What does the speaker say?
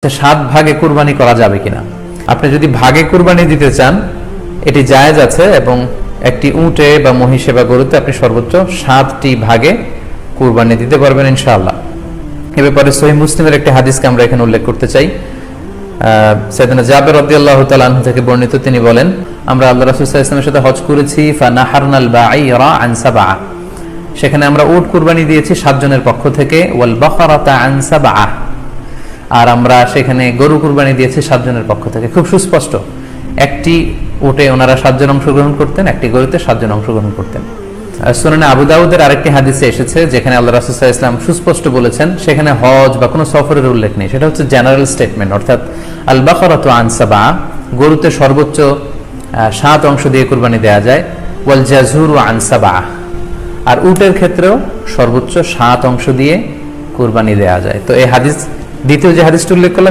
7 ভাগে কুরবানি করা যাবে কিনা। আপনি যদি ভাগে কুরবানি দিতে চান এটি জায়েজ আছে, এবং একটি উটে বা মহিষে বা গরুতে আপনি সর্বোচ্চ 7টি ভাগে কুরবানি দিতে পারবেন ইনশাআল্লাহ। এ ব্যাপারে সহিহ মুসলিমের একটি হাদিসকে আমরা এখানে উল্লেখ করতে চাই। সাইয়েদনা জাবের রাদিয়াল্লাহু তাআলা আনহু থেকে বর্ণিত, তিনি বলেন, আমরা আল্লাহ রাসূল সাল্লাল্লাহু আলাইহি ওয়াসাল্লামের সাথে হজ করেছি, ফানাহারনাল বাঈরা আন সাবআ, সেখানে আমরা উট কুরবানি দিয়েছি 7 জনের পক্ষ থেকে, ওয়াল বাকারাতা আন সাবআ, আর আমরা সেখানে গরু কুরবানি দিয়েছি 7 জনের পক্ষ থেকে। খুব সুস্পষ্ট, একটি উটে ওনারা 7 জন অংশগ্রহণ করতেন, একটি গরুতে 7 জন অংশগ্রহণ করতেন। সুনানে আবু দাউদের আরেকটি হাদিসে এসেছে যেখানে আল্লাহ রাসূল সাল্লাল্লাহু আলাইহি ওয়াসাল্লাম সুস্পষ্ট বলেছেন, সেখানে হজ বা কোনো সফরের উল্লেখ নেই, সেটা হচ্ছে জেনারেল স্টেটমেন্ট, অর্থাৎ আল বাকারাতু আন সাবআ, গরুতে সর্বোচ্চ 7 অংশ দিয়ে কুরবানি দেওয়া যায়, ওয়াল জাযুরু আন সাবআ, আর উটের ক্ষেত্রেও সর্বোচ্চ 7 অংশ দিয়ে কুরবানি দেওয়া যায়। তো এই হাদিস, দ্বিতীয় যে হাদিসটি উল্লেখ করলাম